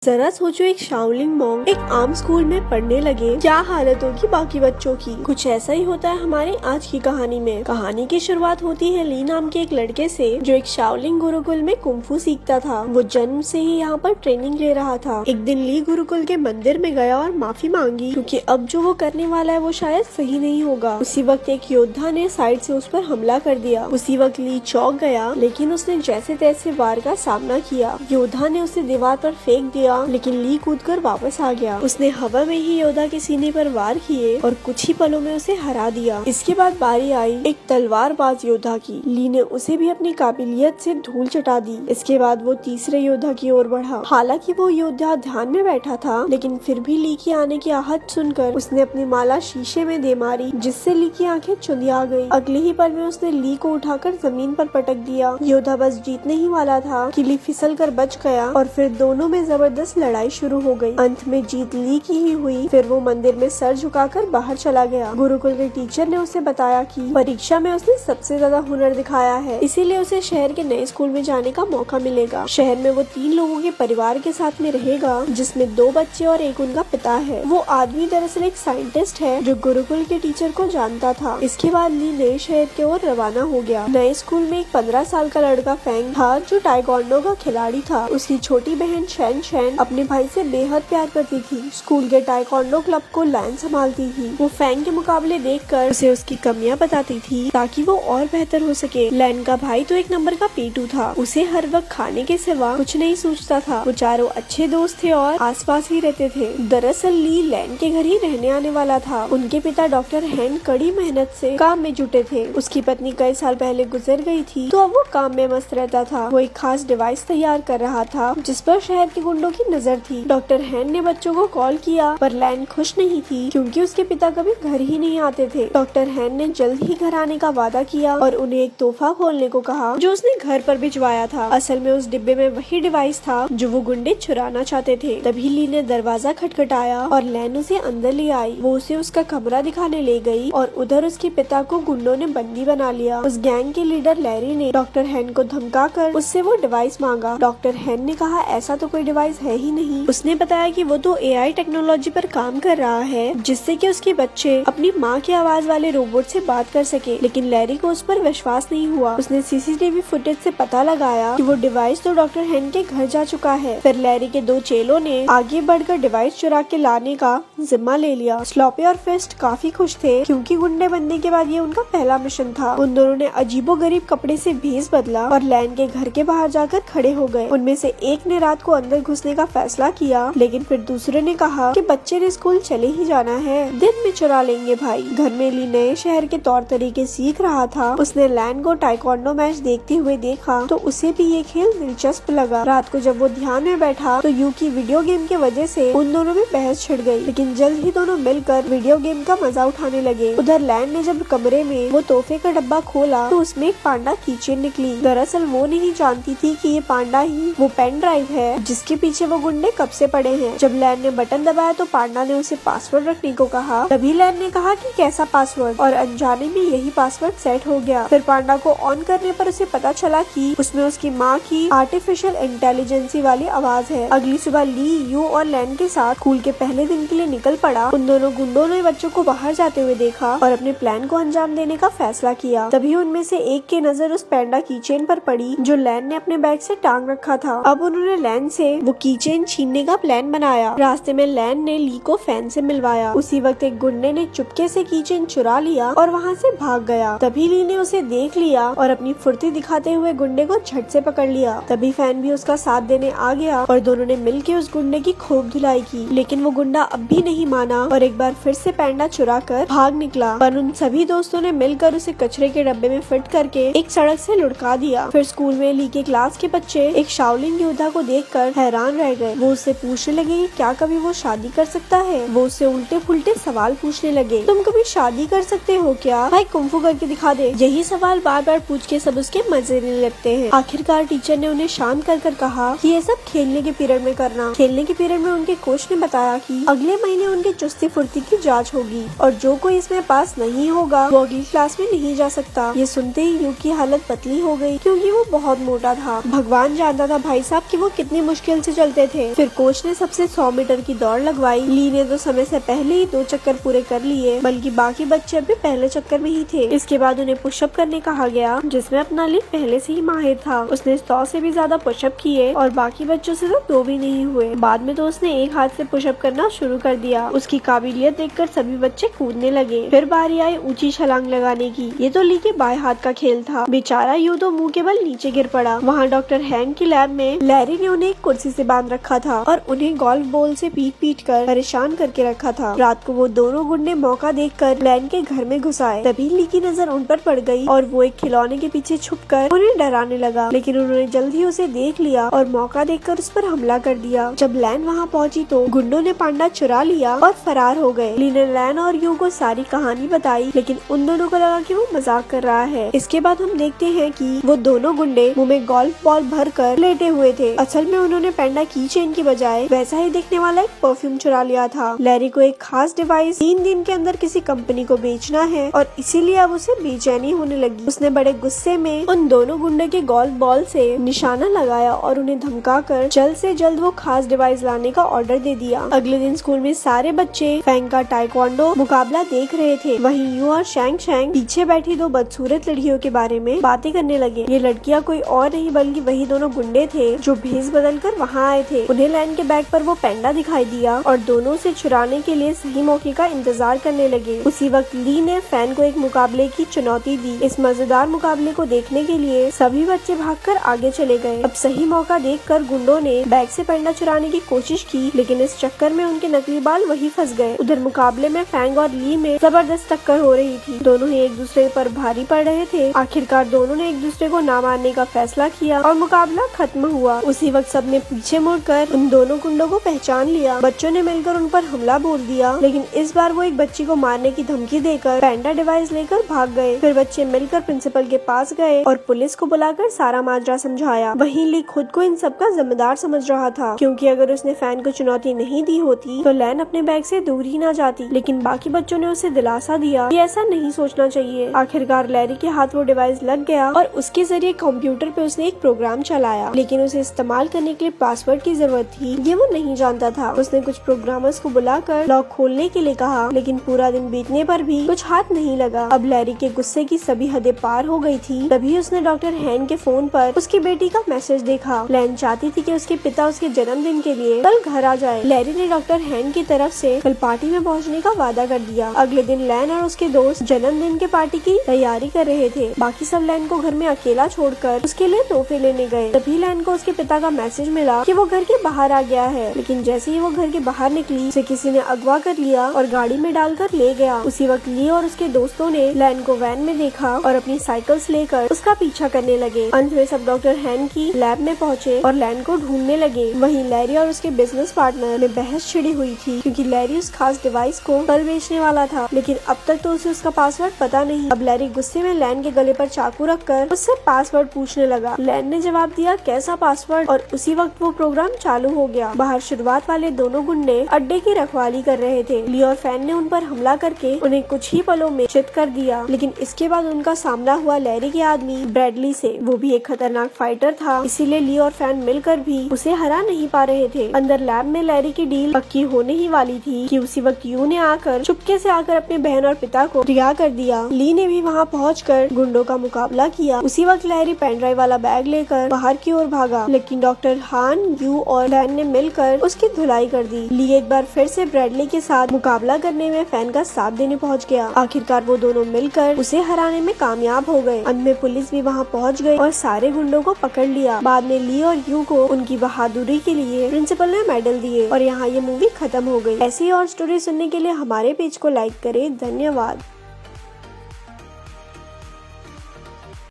जरा सोचो, एक शाओलिंग मॉन्क एक आम स्कूल में पढ़ने लगे, क्या हालत होगी बाकी बच्चों की। कुछ ऐसा ही होता है हमारे आज की कहानी में। कहानी की शुरुआत होती है ली नाम के एक लड़के से, जो एक शाओलिंग गुरुकुल में कुंफू सीखता था। वो जन्म से ही यहाँ पर ट्रेनिंग ले रहा था। एक दिन ली गुरुकुल के मंदिर में गया और माफी मांगी, क्योंकि अब जो वो करने वाला है वो शायद सही नहीं होगा। उसी वक्त एक योद्धा ने साइड से उस पर हमला कर दिया। उसी वक्त ली चौंक गया, लेकिन उसने जैसे तैसे वार का सामना किया। योद्धा ने उसे दीवार पर फेंक दिया, लेकिन ली कूदकर वापस आ गया। उसने हवा में ही योद्धा के सीने पर वार किए और कुछ ही पलों में उसे हरा दिया। इसके बाद बारी आई एक तलवारबाज योद्धा की। ली ने उसे भी अपनी काबिलियत से धूल चटा दी। इसके बाद वो तीसरे योद्धा की ओर बढ़ा। हालांकि वो योद्धा ध्यान में बैठा था, लेकिन फिर भी ली की आने की आहट सुनकर उसने अपनी माला शीशे में दे मारी, जिससे ली की आंखें चुंधिया गई। अगले ही पल में उसने ली को उठाकर जमीन पर पटक दिया। योद्धा बस जीतने ही वाला था कि ली फिसल कर बच गया और फिर दोनों में जबरदस्त लड़ाई शुरू हो गई। अंत में जीत ली की ही हुई। फिर वो मंदिर में सर झुकाकर बाहर चला गया। गुरुकुल के टीचर ने उसे बताया कि परीक्षा में उसने सबसे ज्यादा हुनर दिखाया है, इसीलिए उसे शहर के नए स्कूल में जाने का मौका मिलेगा। शहर में वो 3 लोगों के परिवार के साथ में रहेगा, जिसमें 2 बच्चे और एक उनका पिता है। वो आदमी दरअसल एक साइंटिस्ट है जो गुरुकुल के टीचर को जानता था। इसके बाद ली नए शहर की ओर रवाना हो गया। नए स्कूल में एक 15 साल का लड़का फेंग था, जो ताइक्वांडो का खिलाड़ी था। उसकी छोटी बहन शैन अपने भाई से बेहद प्यार करती थी। स्कूल के ताइक्वांडो क्लब को लैन संभालती थी। वो फेंग के मुकाबले देखकर उसे उसकी कमियां बताती थी, ताकि वो और बेहतर हो सके। लैन का भाई तो एक नंबर का पेटू था। उसे हर वक्त खाने के सिवा कुछ नहीं सोचता था। वो चारों अच्छे दोस्त थे और आसपास ही रहते थे। दरअसल ली लैन के घर ही रहने आने वाला था। उनके पिता डॉक्टर हैन कड़ी मेहनत से काम में जुटे थे। उसकी पत्नी कई साल पहले गुजर गई थी, तो अब वो काम में मस्त रहता था। वो एक खास डिवाइस तैयार कर रहा था, जिस पर शहर के गुंडों की नजर थी। डॉक्टर हैन ने बच्चों को कॉल किया, पर लैन खुश नहीं थी, क्योंकि उसके पिता कभी घर ही नहीं आते थे। डॉक्टर हैन ने जल्द ही घर आने का वादा किया और उन्हें एक तोहफा खोलने को कहा, जो उसने घर पर भिजवाया था। असल में उस डिब्बे में वही डिवाइस था जो वो गुंडे चुराना चाहते थे। तभी ली ने दरवाजा खटखटाया और लैन उसे अंदर ले आई। वो उसे उसका कमरा दिखाने ले गई और उधर उसके पिता को गुंडों ने बंदी बना लिया। उस गैंग के लीडर लैरी ने डॉक्टर हैन को धमकाकर उससे वो डिवाइस मांगा। डॉक्टर हैन ने कहा, ऐसा तो कोई डिवाइस है ही नहीं। उसने बताया कि वो तो एआई टेक्नोलॉजी पर काम कर रहा है, जिससे कि उसके बच्चे अपनी माँ की आवाज वाले रोबोट से बात कर सके। लेकिन लैरी को उस पर विश्वास नहीं हुआ। उसने सीसीटीवी फुटेज से पता लगाया कि वो डिवाइस तो डॉक्टर हैन के घर जा चुका है। फिर लैरी के 2 चेलों ने आगे बढ़कर डिवाइस चुरा के लाने का जिम्मा ले लिया। स्लॉपी और फिस्ट काफी खुश थे, क्योंकि गुंडे बनने के बाद ये उनका पहला मिशन था। उन दोनों ने अजीबोगरीब कपड़े से भेस बदला और लैन के घर के बाहर जाकर खड़े हो गए। उनमें से एक ने रात को अंदर घुसने का फैसला किया, लेकिन फिर दूसरे ने कहा कि बच्चे ने स्कूल चले ही जाना है, दिन में चुरा लेंगे भाई। घर में ली नए शहर के तौर तरीके सीख रहा था। उसने लैन को ताइक्वांडो मैच देखते हुए देखा, तो उसे भी ये खेल दिलचस्प लगा। रात को जब वो ध्यान में बैठा, तो यू की वीडियो गेम के वजह से उन दोनों में बहस छिड़ गई, लेकिन जल्द ही दोनों मिलकर वीडियो गेम का मजा उठाने लगे। उधर लैन ने जब कमरे में वो तोहफे का डब्बा खोला, तो उसमें एक पांडा कीचेन निकली। दरअसल वो नहीं जानती थी कि ये पांडा ही वो पेन ड्राइव है, जिसके पीछे वो गुंडे कब से पड़े हैं। जब लैन ने बटन दबाया, तो पांडा ने उसे पासवर्ड रखने को कहा। तभी लैन ने कहा कि कैसा पासवर्ड, और अनजाने में यही पासवर्ड सेट हो गया। फिर पांडा को ऑन करने पर उसे पता चला कि उसमें उसकी माँ की आर्टिफिशियल इंटेलिजेंसी वाली आवाज है। अगली सुबह ली, यू और लैन के साथ स्कूल के पहले दिन के लिए निकल पड़ा। उन दोनों गुंडों ने बच्चों को बाहर जाते हुए देखा और अपने प्लान को अंजाम देने का फैसला किया। तभी उनमें से एक की नजर उस पैंडा कीचेन पर पड़ी, जो लैन ने अपने बैग से टांग रखा था। अब उन्होंने लैन से वो कीचेन छीनने का प्लान बनाया। रास्ते में लैन ने ली को फैन से मिलवाया। उसी वक्त एक गुंडे ने चुपके से कीचेन चुरा लिया और वहाँ से भाग गया। तभी ली ने उसे देख लिया और अपनी फुर्ती दिखाते हुए गुंडे को झट से पकड़ लिया। तभी फैन भी उसका साथ देने आ गया और दोनों ने मिलकर उस गुंडे की खूब धुलाई की। लेकिन वो गुंडा अब भी नहीं माना और एक बार फिर से पैंडा चुरा कर भाग निकला। पर उन सभी दोस्तों ने मिलकर उसे कचरे के डब्बे में फिट करके एक सड़क से लुढ़का दिया। फिर स्कूल में ली के क्लास के बच्चे एक शाओलिंग योद्धा को देखकर हैरान रह गए। वो उससे पूछने लगे कि क्या कभी वो शादी कर सकता है। वो उससे उल्टे पुल्टे सवाल पूछने लगे। तुम कभी शादी कर सकते हो क्या भाई, कुंफू करके दिखा दे। यही सवाल बार बार पूछ के सब उसके मजे लेने लगते हैं। आखिरकार टीचर ने उन्हें शांत कर कहा कि ये सब खेलने के पीरियड में करना। खेलने के पीरियड में उनके कोच ने बताया कि अगले महीने उनके चुस्ती फुर्ती की जांच होगी और जो कोई इसमें पास नहीं होगा वो अगली क्लास में नहीं जा सकता। ये सुनते ही यू की हालत पतली हो गई, क्योंकि वो बहुत मोटा था। भगवान जानता था भाई साहब कि वो कितनी मुश्किल से चलता करते थे। फिर कोच ने सबसे 100 मीटर की दौड़ लगवाई। ली ने तो समय से पहले ही 2 चक्कर पूरे कर लिए, बल्कि बाकी बच्चे अभी पहले चक्कर में ही थे। इसके बाद उन्हें पुशअप करने कहा गया, जिसमें अपना ली पहले से ही माहिर था। उसने 100 से भी ज्यादा पुशअप किए और बाकी बच्चों से तो 2 भी नहीं हुए। बाद में तो उसने एक हाथ से पुशअप करना शुरू कर दिया। उसकी काबिलियत देखकर सभी बच्चे कूदने लगे। फिर बारी आई ऊंची छलांग लगाने की। ये तो ली के बाएं हाथ का खेल था। बेचारा यूं तो मुंह के बल नीचे गिर पड़ा। वहाँ डॉक्टर हैंक की लैब में लैरी ने उन्हें एक कुर्सी से बांध रखा था और उन्हें गोल्फ बॉल से पीट कर परेशान करके रखा था। रात को वो दोनों गुंडे मौका देखकर लैन के घर में घुस आए। तभी ली की नजर उन पर पड़ गई और वो एक खिलौने के पीछे छुपकर उन्हें डराने लगा, लेकिन उन्होंने जल्द ही उसे देख लिया और मौका देखकर उस पर हमला कर दिया। जब लैन वहाँ पहुँची तो गुंडों ने पांडा चुरा लिया और फरार हो गए। ली ने लैन और यू को सारी कहानी बताई, लेकिन उन दोनों को लगा कि वो मजाक कर रहा है। इसके बाद हम देखते हैं कि वो दोनों गुंडे मुंह में गोल्फ बॉल भर कर लेटे हुए थे। असल में उन्होंने पैंडा की चेन की बजाय वैसा ही दिखने वाला एक परफ्यूम चुरा लिया था। लैरी को एक खास डिवाइस 3 दिन के अंदर किसी कंपनी को बेचना है और इसीलिए अब उसे बेचैनी होने लगी। उसने बड़े गुस्से में उन दोनों गुंडे के गोल्फ बॉल से निशाना लगाया और उन्हें धमकाकर जल्द से जल्द वो खास डिवाइस लाने का ऑर्डर दे दिया। अगले दिन स्कूल में सारे बच्चे फैंग का टाइक्वांडो मुकाबला देख रहे थे। वहीं यू और शैंग शैंग पीछे बैठी 2 बदसूरत लड़कियों के बारे में बातें करने लगे। ये लड़कियां कोई और नहीं बल्कि वही दोनों गुंडे थे जो भेस बदल कर वहाँ आए थे। उन्हें लैन के बैग पर वो पैंडा दिखाई दिया और दोनों से चुराने के लिए सही मौके का इंतजार करने लगे। उसी वक्त ली ने फैन को एक मुकाबले की चुनौती दी। इस मजेदार मुकाबले को देखने के लिए सभी बच्चे भागकर आगे चले गए। अब सही मौका देखकर गुंडों ने बैग से पैंडा चुराने की कोशिश की, लेकिन इस चक्कर में उनके नकली बाल वही फंस गए। उधर मुकाबले में फैंग और ली में जबरदस्त टक्कर हो रही थी। दोनों ही एक दूसरे पर भारी पड़ रहे थे। आखिरकार दोनों ने एक दूसरे को ना मारने का फैसला किया और मुकाबला खत्म हुआ। उसी वक्त सबने पीछे मुड़कर उन दोनों गुंडों को पहचान लिया। बच्चों ने मिलकर उन पर हमला बोल दिया, लेकिन इस बार वो एक बच्ची को मारने की धमकी देकर पैंडा डिवाइस लेकर भाग गए। फिर बच्चे मिलकर प्रिंसिपल के पास गए और पुलिस को बुलाकर सारा माजरा समझाया। वहीं ली खुद को इन सब का जिम्मेदार समझ रहा था, क्योंकि अगर उसने फैन को चुनौती नहीं दी होती तो लैन अपने बैग से दूर ही ना जाती। लेकिन बाकी बच्चों ने उसे दिलासा दिया कि ऐसा नहीं सोचना चाहिए। आखिरकार लैरी के हाथ वो डिवाइस लग गया और उसके जरिए कंप्यूटर पे उसने एक प्रोग्राम चलाया, लेकिन उसे इस्तेमाल करने के लिए पासवर्ड की जरूरत थी, ये वो नहीं जानता था। उसने कुछ प्रोग्रामर्स को बुलाकर लॉक खोलने के लिए कहा, लेकिन पूरा दिन बीतने पर भी कुछ हाथ नहीं लगा। अब लैरी के गुस्से की सभी हदें पार हो गई थी। तभी उसने डॉक्टर हैन के फोन पर उसकी बेटी का मैसेज देखा। लैन चाहती थी कि उसके पिता उसके जन्मदिन के लिए कल घर आ जाए। लैरी ने डॉक्टर हैन की तरफ से कल पार्टी में पहुंचने का वादा कर दिया। अगले दिन लैन और उसके दोस्त जन्मदिन के पार्टी की तैयारी कर रहे थे। बाकी सब लैन को घर में अकेला छोड़कर उसके लिए तोहफे लेने गए। तभी लैन को उसके पिता का मैसेज मिला कि वो घर के बाहर आ गया है, लेकिन जैसे ही वो घर के बाहर निकली उसे किसी ने अगवा कर लिया और गाड़ी में डालकर ले गया। उसी वक्त ली और उसके दोस्तों ने लैन को वैन में देखा और अपनी साइकिल्स लेकर उसका पीछा करने लगे। अंत में सब डॉक्टर हैन की लैब में पहुँचे और लैन को ढूंढने लगे। वहीं लैरी और उसके बिजनेस पार्टनर में बहस छिड़ी हुई थी, क्योंकि लैरी उस खास डिवाइस को कल बेचने वाला था, लेकिन अब तक तो उसे उसका पासवर्ड पता नहीं। अब लैरी गुस्से में लैन के गले पर चाकू रखकर उससे पासवर्ड पूछने लगा। लैन ने जवाब दिया, कैसा पासवर्ड? और उसी वक्त वो प्रोग्राम चालू हो गया। बाहर शुरुआत वाले दोनों गुंडे अड्डे की रखवाली कर रहे थे। ली और फैन ने उन पर हमला करके उन्हें कुछ ही पलों में चित कर दिया, लेकिन इसके बाद उनका सामना हुआ लैरी के आदमी ब्रैडली से। वो भी एक खतरनाक फाइटर था, इसीलिए ली और फैन मिलकर भी उसे हरा नहीं पा रहे थे। अंदर लैब में लैरी की डील पक्की होने ही वाली थी कि उसी वक्त यू ने आकर चुपके से आकर अपने बहन और पिता को रिहा कर दिया। ली ने भी वहाँ पहुंचकर गुंडों का मुकाबला किया। उसी वक्त लैरी पेन ड्राइव वाला बैग लेकर बाहर की ओर भागा, लेकिन डॉक्टर हान, यू और लैन ने मिलकर उसकी धुलाई कर दी। ली एक बार फिर से ब्रैडली के साथ मुकाबला करने में फैन का साथ देने पहुंच गया। आखिरकार वो दोनों मिलकर उसे हराने में कामयाब हो गए। अंत में पुलिस भी वहाँ पहुँच गई और सारे गुंडों को पकड़ लिया। बाद में ली और यू को उनकी बहादुरी के लिए प्रिंसिपल ने मेडल दिए और यहाँ ये मूवी खत्म हो गई। ऐसी और स्टोरी सुनने के लिए हमारे पेज को लाइक करें। धन्यवाद।